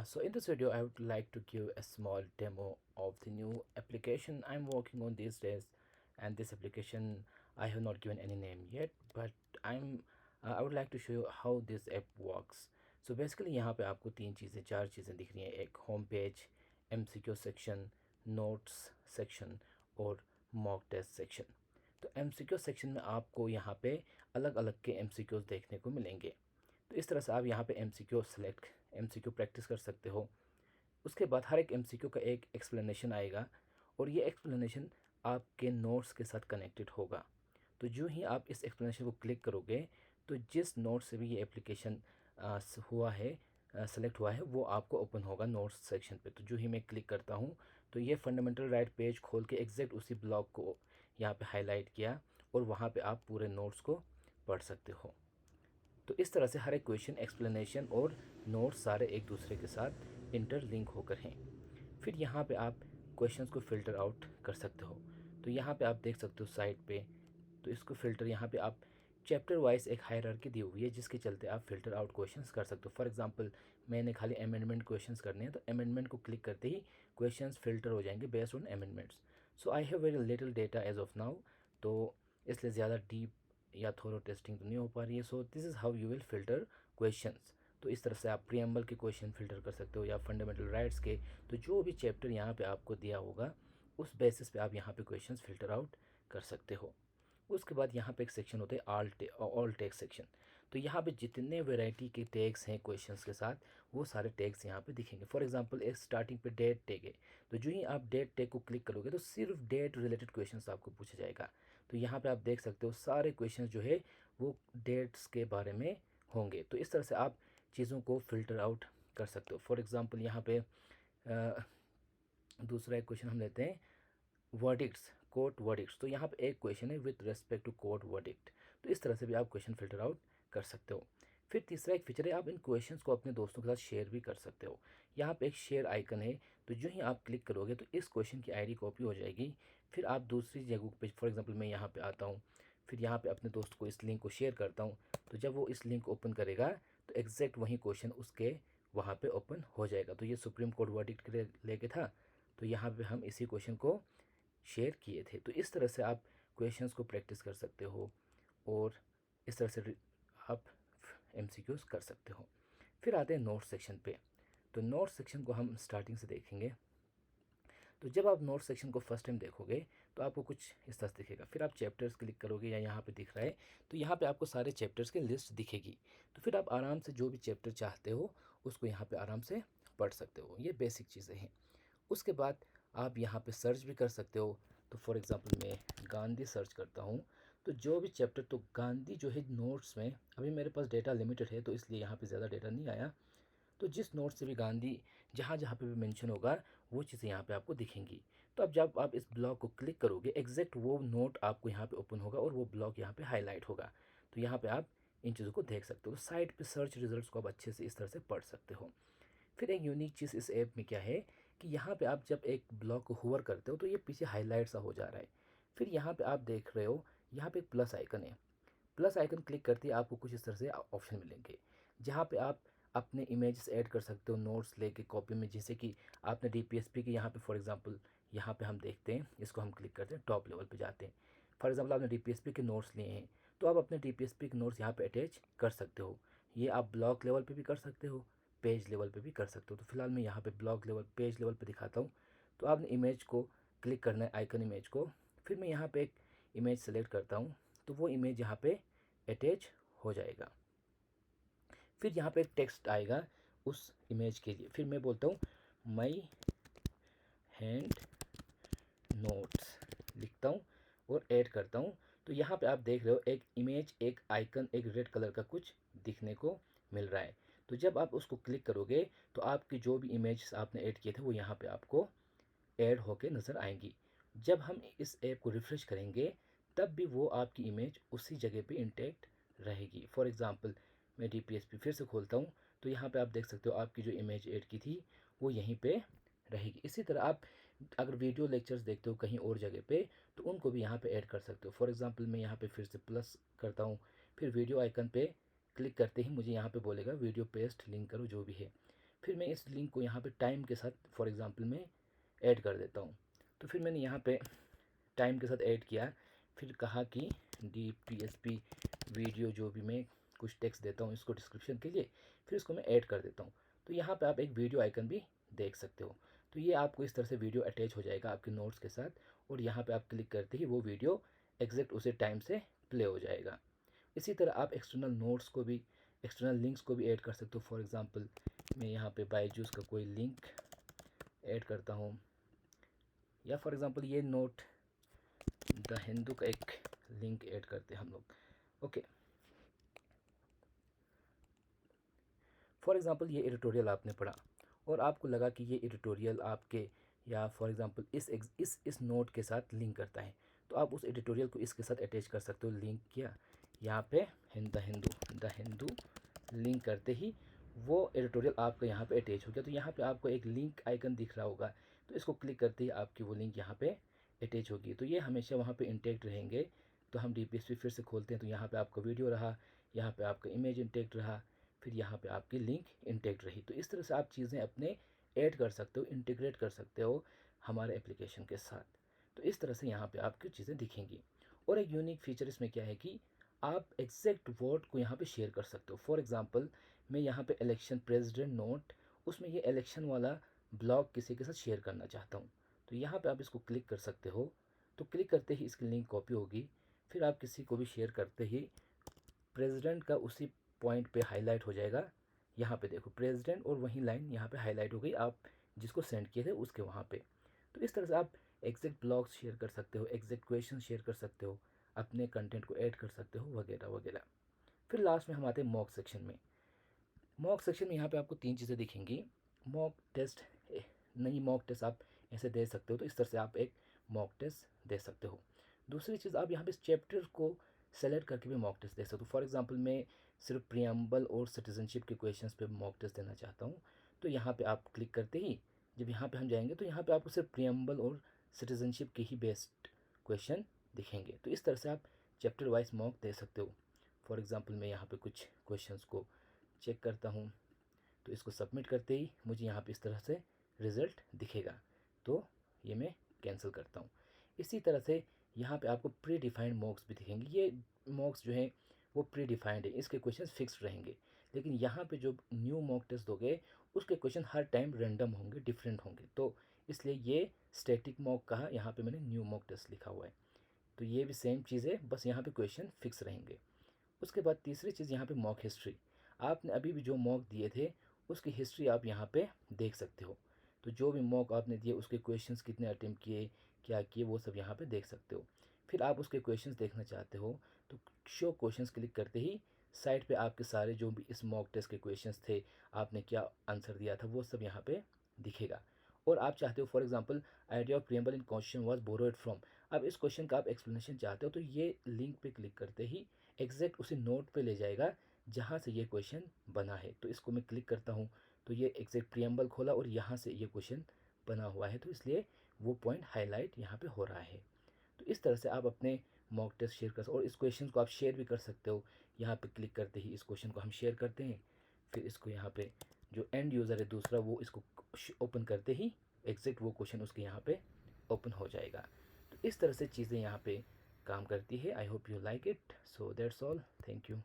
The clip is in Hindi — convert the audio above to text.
So in this video, I would like to give a small demo of the new application I'm working on these days. And this application, I have not given any name yet, but I would like to show you how this app works. So basically यहाँ पे आपको चार चीज़ें दिख रही हैं, एक home page, MCQ section, notes section और मॉक टेस्ट सेक्शन। तो MCQ सेक्शन में आपको यहाँ पे अलग अलग के MCQs देखने को मिलेंगे। तो इस तरह से आप यहाँ पे MCQ प्रैक्टिस कर सकते हो। उसके बाद हर एक MCQ का एक एक्सप्लेनेशन आएगा और ये एक्सप्लेनेशन आपके नोट्स के साथ कनेक्टेड होगा। तो जो ही आप इस एक्सप्लेनेशन को क्लिक करोगे तो जिस नोट से भी ये एप्लीकेशन हुआ है सेलेक्ट हुआ है वो आपको ओपन होगा नोट्स सेक्शन पे। तो जो ही मैं क्लिक करता हूँ तो ये फंडामेंटल राइट पेज खोल के एग्जैक्ट उसी ब्लॉक को यहाँ पे हाईलाइट किया और वहाँ पे आप पूरे नोट्स को पढ़ सकते हो। तो इस तरह से हर एक क्वेश्चन एक्सप्लेनेशन और नोट्स सारे एक दूसरे के साथ इंटरलिंक होकर हैं। फिर यहाँ पे आप क्वेश्चंस को फ़िल्टर आउट कर सकते हो। तो यहाँ पे आप देख सकते हो साइड पे, तो इसको फ़िल्टर यहाँ पे आप चैप्टर वाइज एक हायरार्की दी हुई है जिसके चलते आप फ़िल्टर आउट क्वेश्चंस कर सकते हो। फॉर एग्जांपल मैंने खाली अमेंडमेंट क्वेश्चंस करने हैं तो अमेंडमेंट को क्लिक करते ही क्वेश्चंस फ़िल्टर हो जाएंगे based on amendments. So I have very little data as of now, तो इसलिए ज़्यादा डीप या थोरो टेस्टिंग तो नहीं हो पा रही है। So this is how you will filter questions. तो इस तरह से आप प्रीएम्बल के क्वेश्चन फ़िल्टर कर सकते हो या फंडामेंटल राइट्स के। तो जो भी चैप्टर यहाँ पे आपको दिया होगा उस बेसिस पे आप यहाँ पे क्वेश्चंस फ़िल्टर आउट कर सकते हो। उसके बाद यहाँ पे एक सेक्शन होता है ऑल टैग सेक्शन। तो यहाँ पे जितने वैरायटी के टैग्स हैं क्वेश्चंस के साथ वो सारे टैग्स यहाँ पे दिखेंगे। फॉर एग्जांपल एक स्टार्टिंग पे डेट टैग है, तो जो ही आप डेट टैग को क्लिक करोगे तो सिर्फ डेट रिलेटेड क्वेश्चंस आपको पूछा जाएगा। तो यहाँ पे आप देख सकते हो सारे क्वेश्चंस जो है वो डेट्स के बारे में होंगे। तो इस तरह से आप चीज़ों को फ़िल्टर आउट कर सकते हो। फॉर एग्ज़ाम्पल यहाँ पे दूसरा एक क्वेश्चन हम लेते हैं, वर्डिक्ट्स, कोर्ट वर्डिक्ट्स। तो यहाँ पे एक क्वेश्चन है with respect to court verdict. तो इस तरह से भी आप क्वेश्चन फ़िल्टर आउट कर सकते हो। फिर तीसरा एक फीचर है, आप इन क्वेश्चंस को अपने दोस्तों के साथ शेयर भी कर सकते हो। यहाँ पे एक शेयर आइकन है, तो जो ही आप क्लिक करोगे तो इस क्वेश्चन की आईडी कॉपी हो जाएगी। फिर आप दूसरी जगह पे, फॉर एग्जांपल मैं यहाँ पे आता हूँ, फिर यहाँ पे अपने दोस्त को इस लिंक को शेयर करता हूँ, तो जब वो इस लिंक को ओपन करेगा तो एग्जैक्ट वही क्वेश्चन उसके वहाँ पे ओपन हो जाएगा। तो ये सुप्रीम कोर्ट वर्डिक्ट के लिए लेके था, तो यहाँ पे हम इसी क्वेश्चन को शेयर किए थे। तो इस तरह से आप क्वेश्चंस को प्रैक्टिस कर सकते हो और इस तरह से आप MCQs कर सकते हो। फिर आते हैं नोट सेक्शन पे। तो नोट सेक्शन को हम स्टार्टिंग से देखेंगे। तो जब आप नोट सेक्शन को फर्स्ट टाइम देखोगे तो आपको कुछ इस तरह से दिखेगा। फिर आप चैप्टर्स क्लिक करोगे या यहाँ पे दिख रहा है, तो यहाँ पे आपको सारे चैप्टर्स की लिस्ट दिखेगी। तो फिर आप आराम से जो भी चैप्टर चाहते हो उसको यहाँ पे आराम से पढ़ सकते हो। ये बेसिक चीज़ें हैं। उसके बाद आप यहाँ पे सर्च भी कर सकते हो। तो फॉर एग्ज़ाम्पल मैं गांधी सर्च करता हूँ, तो जो भी चैप्टर, तो गांधी जो है नोट्स में, अभी मेरे पास डेटा लिमिटेड है तो इसलिए यहाँ पे ज़्यादा डेटा नहीं आया। तो जिस नोट से भी गांधी जहाँ जहाँ पे भी मेंशन होगा वो चीज़ें यहाँ पे आपको दिखेंगी। तो अब जब आप इस ब्लॉक को क्लिक करोगे एग्जैक्ट वो नोट आपको यहाँ पे ओपन होगा और वो ब्लॉक यहाँ पे हाईलाइट होगा। तो यहाँ पे आप इन चीज़ों को देख सकते हो। साइट पे सर्च रिजल्ट्स को आप अच्छे से इस तरह से पढ़ सकते हो। फिर एक यूनिक चीज़ इस ऐप में क्या है कि यहाँ पे आप जब एक ब्लॉक को होवर करते हो तो ये पीछे हाईलाइट सा हो जा रहा है। फिर यहाँ पे आप देख रहे हो, यहाँ पे एक प्लस आइकन है। प्लस आइकन क्लिक करते ही आपको कुछ इस तरह से ऑप्शन मिलेंगे जहाँ पे आप अपने इमेजेस ऐड कर सकते हो नोट्स लेके कॉपी में। जैसे कि आपने DPSP के यहाँ पे फॉर एग्जांपल यहाँ पे हम देखते हैं, इसको हम क्लिक करते हैं, टॉप लेवल पे जाते हैं। फॉर एग्जांपल आपने DPSP के नोट्स लिए हैं तो आप अपने DPSP के नोट्स यहाँ पे अटैच कर सकते हो। ये आप ब्लॉक लेवल पे भी कर सकते हो, पेज लेवल पे भी कर सकते हो। तो फिलहाल मैं यहाँ पे ब्लॉक लेवल, पेज लेवल पे दिखाता हूँ। तो आपने इमेज को क्लिक करना है, आइकन इमेज को। फिर मैं यहाँ पे एक इमेज सेलेक्ट करता हूँ तो वो इमेज यहाँ पे अटैच हो जाएगा। फिर यहाँ पे एक टेक्स्ट आएगा उस इमेज के लिए। फिर मैं बोलता हूँ माई हैंड नोट्स, लिखता हूँ और ऐड करता हूँ। तो यहाँ पे आप देख रहे हो एक इमेज, एक आइकन, एक रेड कलर का कुछ दिखने को मिल रहा है। तो जब आप उसको क्लिक करोगे तो आपकी जो भी इमेज आपने ऐड किए थे वो यहाँ पे आपको ऐड होके नज़र आएंगी। जब हम इस ऐप को रिफ़्रेश करेंगे तब भी वो आपकी इमेज उसी जगह पे इंटैक्ट रहेगी। फॉर एग्ज़ाम्पल मैं DPSP फिर से खोलता हूँ तो यहाँ पे आप देख सकते हो आपकी जो इमेज ऐड की थी वो यहीं पे रहेगी। इसी तरह आप अगर वीडियो लेक्चर्स देखते हो कहीं और जगह पे तो उनको भी यहाँ पे ऐड कर सकते हो। फॉर एग्ज़ाम्पल मैं यहाँ पे फिर से प्लस करता हूँ, फिर वीडियो आइकन पे क्लिक करते ही मुझे यहाँ पे बोलेगा वीडियो पेस्ट लिंक करो जो भी है। फिर मैं इस लिंक को यहाँ पे टाइम के साथ फॉर एग्ज़ाम्पल मैं ऐड कर देता हूँ। तो फिर मैंने यहाँ पे टाइम के साथ ऐड किया, फिर कहा कि DPSP वीडियो, जो भी मैं कुछ टेक्स्ट देता हूँ इसको डिस्क्रिप्शन के लिए, फिर इसको मैं ऐड कर देता हूँ। तो यहाँ पे आप एक वीडियो आइकन भी देख सकते हो। तो ये आपको इस तरह से वीडियो अटैच हो जाएगा आपके नोट्स के साथ, और यहाँ पे आप क्लिक करते ही वो वीडियो एग्जैक्ट उसी टाइम से प्ले हो जाएगा। इसी तरह आप एक्सटर्नल नोट्स को भी, एक्सटर्नल लिंक्स को भी ऐड कर सकते हो। फॉर एग्ज़ाम्पल मैं यहाँ पे बायजूस का कोई लिंक ऐड करता हूँ, या फॉर एग्ज़ाम्पल ये नोट द हिंदू का एक लिंक ऐड करते हैं हम लोग। ओके, फॉर एग्ज़ाम्पल ये एडिटोरियल आपने पढ़ा और आपको लगा कि ये एडिटोरियल आपके, या फॉर एग्ज़ाम्पल इस नोट के साथ लिंक करता है, तो आप उस एडिटोरियल को इसके साथ अटैच कर सकते हो। लिंक किया यहाँ पे द हिंदू लिंक करते ही वो एडिटोरियल आपका यहाँ पे अटैच हो गया। तो यहाँ पे आपको एक लिंक आइकन दिख रहा होगा, तो इसको क्लिक करते ही आपकी वो लिंक यहाँ पे अटैच होगी। तो ये हमेशा वहाँ पे इंटैक्ट रहेंगे। तो हम DPSP फिर से खोलते हैं, तो यहाँ पे आपका वीडियो रहा, यहाँ पे आपका इमेज इंटैक्ट रहा, फिर यहाँ पे आपकी लिंक इंटैक्ट रही। तो इस तरह से आप चीज़ें अपने ऐड कर सकते हो, इंटीग्रेट कर सकते हो हमारे एप्लीकेशन के साथ। तो इस तरह से यहाँ पे आपकी चीज़ें दिखेंगी। और एक यूनिक फीचर इसमें क्या है कि आप एग्जैक्ट वर्ड को यहाँ पे शेयर कर सकते हो। फॉर एग्ज़ाम्पल मैं यहाँ पे इलेक्शन प्रेसिडेंट नोट, उसमें ये इलेक्शन वाला ब्लॉग किसी के साथ शेयर करना चाहता हूँ, तो यहाँ पे आप इसको क्लिक कर सकते हो। तो क्लिक करते ही इसकी लिंक कॉपी होगी, फिर आप किसी को भी शेयर करते ही प्रेसिडेंट का उसी पॉइंट पे हाईलाइट हो जाएगा। यहाँ पे देखो प्रेसिडेंट और वही लाइन यहाँ पे हाईलाइट हो गई, आप जिसको सेंड किए थे उसके वहाँ पे। तो इस तरह से आप एग्जैक्ट ब्लॉग्स शेयर कर सकते हो, एग्जैक्ट क्वेश्चन शेयर कर सकते हो, अपने कंटेंट को ऐड कर सकते हो, वगैरह वगैरह। फिर लास्ट में हम आते हैं मॉक सेक्शन में। मॉक सेक्शन में यहाँ पे आपको 3 चीज़ें दिखेंगी। मॉक टेस्ट, नहीं मॉक टेस्ट आप ऐसे दे सकते हो, तो इस तरह से आप एक मॉक टेस्ट दे सकते हो। दूसरी चीज़, आप यहाँ पे चैप्टर को सेलेक्ट करके भी मॉक टेस्ट दे सकते हो। फॉर एग्जांपल मैं सिर्फ प्रियम्बल और सिटीजनशिप के क्वेश्चंस पे मॉक टेस्ट देना चाहता हूँ, तो यहाँ पे आप क्लिक करते ही जब यहाँ पे हम जाएंगे तो यहाँ पे आपको सिर्फ प्रियम्बल और सिटीजनशिप के ही बेस्ड क्वेश्चन दिखेंगे। तो इस तरह से आप चैप्टर वाइज मॉक दे सकते हो। फॉर एग्ज़ाम्पल मैं यहाँ पे कुछ क्वेश्चंस को चेक करता हूँ, तो इसको सबमिट करते ही मुझे यहाँ पे इस तरह से रिज़ल्ट दिखेगा, तो ये मैं कैंसिल करता हूँ। इसी तरह से यहाँ पे आपको प्री डिफाइंड मॉक्स भी दिखेंगे। ये मॉक्स जो है वो प्री डिफाइंड है, इसके क्वेश्चन फिक्स्ड रहेंगे। लेकिन यहाँ पे जो न्यू मॉक टेस्ट दोगे उसके क्वेश्चन हर टाइम रैंडम होंगे, डिफरेंट होंगे, तो इसलिए ये स्टैटिक मॉक कहा, यहाँ पे मैंने न्यू मॉक टेस्ट लिखा हुआ है। तो ये भी सेम चीज़ है, बस यहाँ पे क्वेश्चन फिक्स रहेंगे। उसके बाद तीसरी चीज़ यहाँ पे मॉक हिस्ट्री। आपने अभी भी जो मॉक दिए थे उसकी हिस्ट्री आप यहाँ पे देख सकते हो। तो जो भी मॉक आपने दिए उसके क्वेश्चंस कितने अटेम्प्ट किए, क्या किए, वो सब यहाँ पे देख सकते हो। फिर आप उसके क्वेश्चंस देखना चाहते हो तो शो क्वेश्चंस क्लिक करते ही साइड पे आपके सारे जो भी इस मॉक टेस्ट के क्वेश्चंस थे, आपने क्या आंसर दिया था, वो सब यहाँ पे दिखेगा। और आप चाहते हो for example idea of preamble in question was borrowed from, अब इस क्वेश्चन का आप एक्सप्लेनेशन चाहते हो, तो ये लिंक पे क्लिक करते ही एग्जैक्ट उसी नोट पे ले जाएगा जहाँ से ये क्वेश्चन बना है। तो इसको मैं क्लिक करता हूँ तो ये एग्जैक्ट प्रियम्बल खोला और यहाँ से ये क्वेश्चन बना हुआ है, तो इसलिए वो पॉइंट हाईलाइट यहाँ पे हो रहा है। तो इस तरह से आप अपने मॉक टेस्ट शेयर कर सकते हो, और इस क्वेश्चन को आप शेयर भी कर सकते हो। यहाँ पे क्लिक करते ही इस क्वेश्चन को हम शेयर करते हैं, फिर इसको यहाँ पे जो एंड यूज़र है दूसरा, वो इसको ओपन करते ही एग्जैक्ट वो क्वेश्चन उसके यहाँ पे ओपन हो जाएगा। तो इस तरह से चीज़ें यहाँ पे काम करती है। I hope you like it. So that's all, thank you.